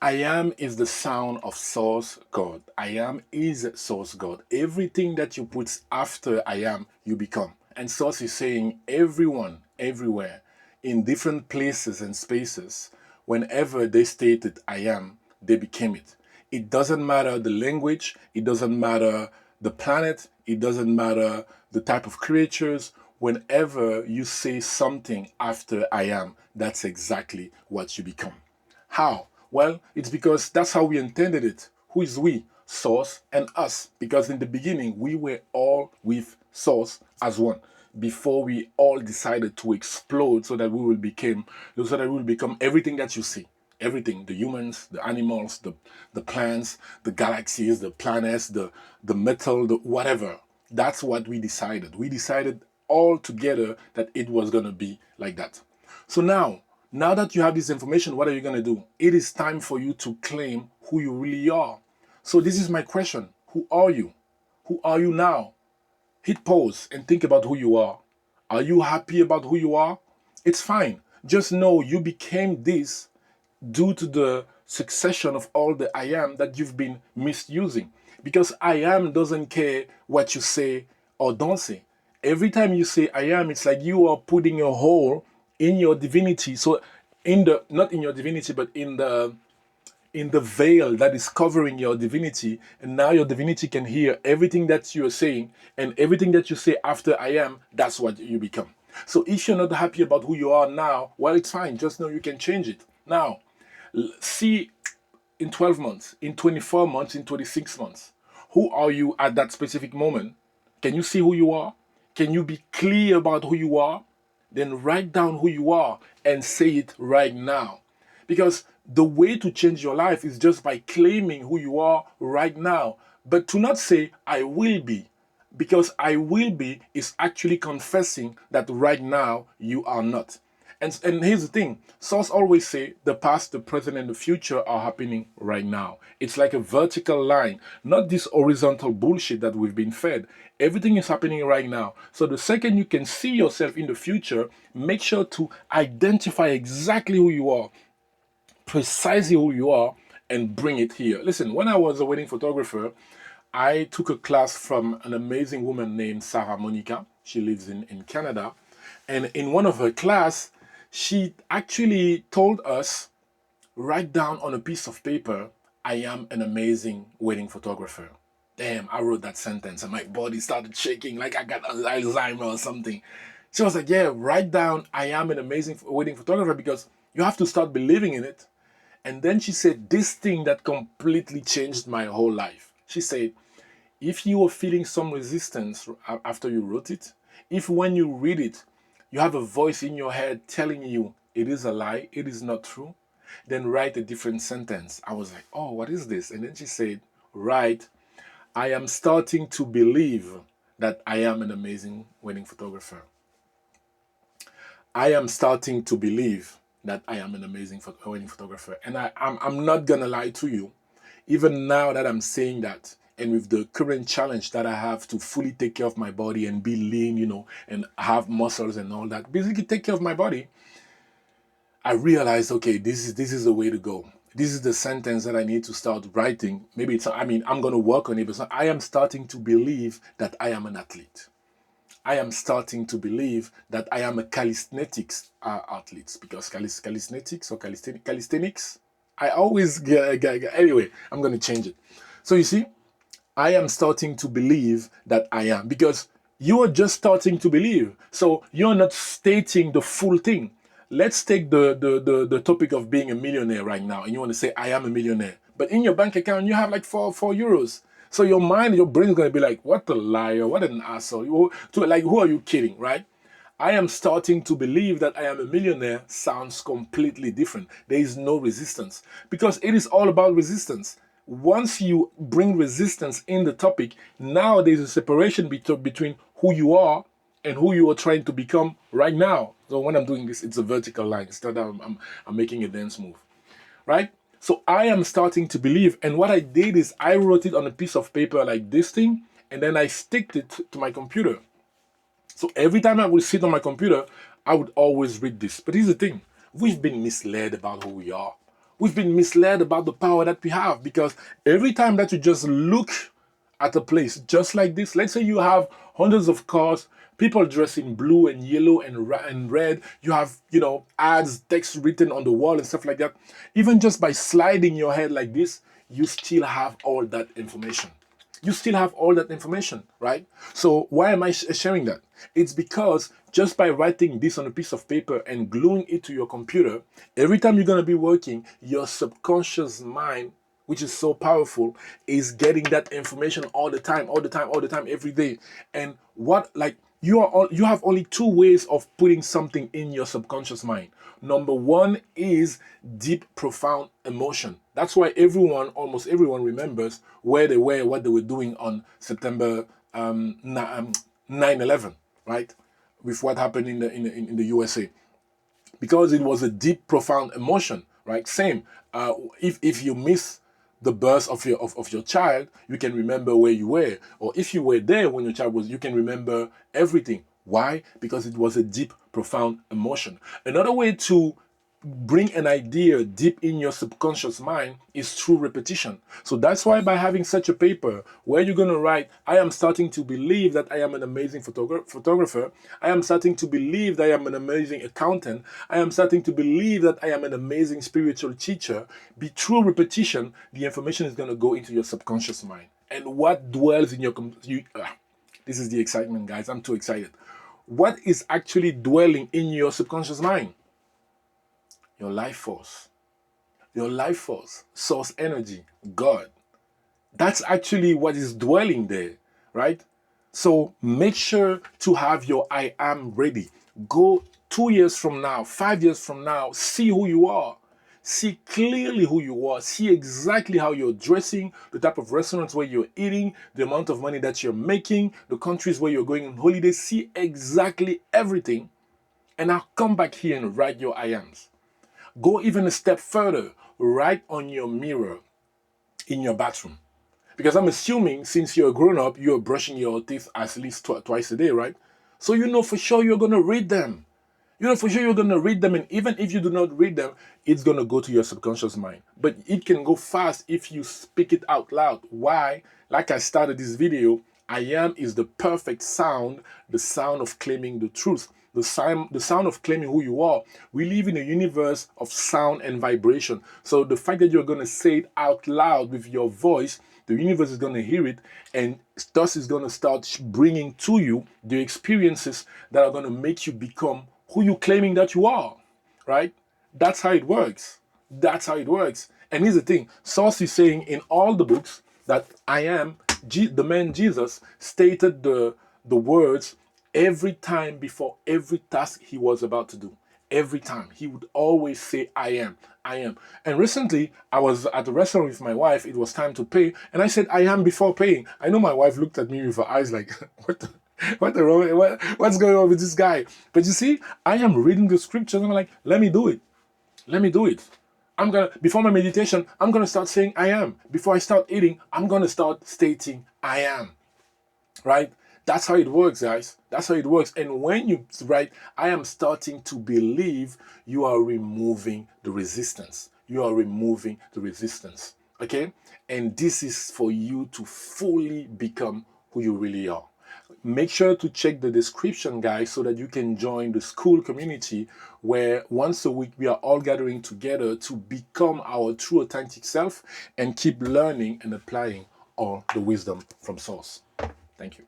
I am is the sound of source God. I am is source God. Everything that you put after I am, you become. And source is saying everyone, everywhere, in different places and spaces, whenever they stated I am, they became it. It doesn't matter the language, it doesn't matter the planet, it doesn't matter the type of creatures. Whenever you say something after I am, that's exactly what you become. How? Well, it's because that's how we intended it. Who is we? Source and us. Because in the beginning, we were all with Source as one. Before we all decided to explode so that we will become everything that you see. Everything. The humans, the animals, the plants, the galaxies, the planets, the metal, the whatever. That's what we decided. We decided all together that it was gonna be like that. So now that you have this information, what are you going to do? It is time for you to claim who you really are. So this is my question. Who are you? Who are you now? Hit pause and think about who you are. Are you happy about who you are? It's fine. Just know you became this due to the succession of all the I am that you've been misusing. Because I am doesn't care what you say or don't say. Every time you say I am, it's like you are putting a hole in your divinity. So in the not in your divinity, but in the veil that is covering your divinity, and now your divinity can hear everything that you're saying, and everything that you say after I am, that's what you become. So if you're not happy about who you are now, well, it's fine. Just know you can change it. Now, see in 12 months, in 24 months, in 26 months, who are you at that specific moment? Can you see who you are? Can you be clear about who you are? Then write down who you are and say it right now. Because the way to change your life is just by claiming who you are right now. But to not say, I will be. Because I will be is actually confessing that right now you are not. And here's the thing, source always say the past, the present, and the future are happening right now. It's like a vertical line, not this horizontal bullshit that we've been fed. Everything is happening right now. So the second you can see yourself in the future, make sure to identify exactly who you are, precisely who you are, and bring it here. Listen, when I was a wedding photographer, I took a class from an amazing woman named Sarah Monica. She lives in Canada. And in one of her class, she actually told us, write down on a piece of paper, I am an amazing wedding photographer. Damn, I wrote that sentence and my body started shaking like I got Alzheimer or something. She was like, yeah, write down, I am an amazing wedding photographer, because you have to start believing in it. And then she said this thing that completely changed my whole life. She said, if you are feeling some resistance after you wrote it, if when you read it, you have a voice in your head telling you it is a lie, it is not true, then write a different sentence. I was like, oh, what is this? And then she said, write, I am starting to believe that I am an amazing wedding photographer. I am starting to believe that I am an amazing wedding photographer. And I'm not going to lie to you. Even now that I'm saying that, and with the current challenge that I have to fully take care of my body and be lean, and have muscles and all that, basically take care of my body, I realized, okay, this is the way to go. This is the sentence that I need to start writing. Maybe I'm going to work on it, but I am starting to believe that I am an athlete. I am starting to believe that I am a calisthenics athlete, because calisthenics or calisthenics, I always anyway, I'm going to change it. So you see, I am starting to believe that I am, because you are just starting to believe. So you're not stating the full thing. Let's take the topic of being a millionaire right now, and you want to say, I am a millionaire. But in your bank account, you have like four euros. So your mind, your brain is going to be like, what a liar, what an asshole. Who are you kidding, right? I am starting to believe that I am a millionaire sounds completely different. There is no resistance, because it is all about resistance. Once you bring resistance in the topic, now there's a separation between who you are and who you are trying to become right now. So when I'm doing this, it's a vertical line. Instead, I'm making a dance move, right? So I am starting to believe, and what I did is I wrote it on a piece of paper like this thing, and then I sticked it to my computer. So every time I would sit on my computer, I would always read this. But here's the thing, we've been misled about who we are. We've been misled about the power that we have, because every time that you just look at a place just like this, let's say you have hundreds of cars, people dressed in blue and yellow and red, you have, ads, text written on the wall and stuff like that. Even just by sliding your head like this, you still have all that information. You still have all that information, right? So why am I sharing that? It's because just by writing this on a piece of paper and gluing it to your computer, every time you're going to be working, your subconscious mind, which is so powerful, is getting that information all the time, every day. And you have only two ways of putting something in your subconscious mind. Number one is deep, profound emotion. That's why almost everyone remembers where they were, what they were doing on September 9/11, right? With what happened in the USA, because it was a deep, profound emotion, right? Same. If you miss the birth of your child, you can remember where you were, or if you were there when your child was, you can remember everything. Why? Because it was a deep, profound emotion. Another way to bring an idea deep in your subconscious mind is through repetition. So that's why by having such a paper where you're going to write, I am starting to believe that I am an amazing photographer. I am starting to believe that I am an amazing accountant. I am starting to believe that I am an amazing spiritual teacher. Through repetition, the information is going to go into your subconscious mind. And what dwells in this is the excitement, guys. I'm too excited. What is actually dwelling in your subconscious mind? Your life force. Your life force, source energy, God. That's actually what is dwelling there, right? So make sure to have your I am ready. Go 2 years from now, 5 years from now, see who you are. See clearly who you are. See exactly how you're dressing, the type of restaurants where you're eating, the amount of money that you're making, the countries where you're going on holiday. See exactly everything. And now come back here and write your I ams. Go even a step further. Write on your mirror in your bathroom. Because I'm assuming since you're a grown up, you're brushing your teeth at least twice a day, right? So you know for sure you're going to read them. You know for sure you're going to read them. And even if you do not read them, it's going to go to your subconscious mind. But it can go fast if you speak it out loud. Why? Like I started this video, I am is the perfect sound, the sound of claiming the truth. The sound of claiming who you are. We live in a universe of sound and vibration. So the fact that you're going to say it out loud with your voice, the universe is going to hear it, and thus is going to start bringing to you the experiences that are going to make you become who you're claiming that you are, right? That's how it works. That's how it works. And here's the thing. Source is saying in all the books that I am, the man Jesus stated the words every time before every task he was about to do. Every time. He would always say, I am, I am. And recently, I was at a restaurant with my wife. It was time to pay. And I said, I am before paying. I know my wife looked at me with her eyes like, what's going on with this guy? But you see, I am reading the scriptures. And I'm like, let me do it. Let me do it. Before my meditation, I'm going to start saying, I am. Before I start eating, I'm going to start stating, I am. Right? That's how it works, guys. That's how it works. And when you write, I am starting to believe, you are removing the resistance. You are removing the resistance. Okay? And this is for you to fully become who you really are. Make sure to check the description, guys, so that you can join the school community where once a week we are all gathering together to become our true authentic self and keep learning and applying all the wisdom from Source. Thank you.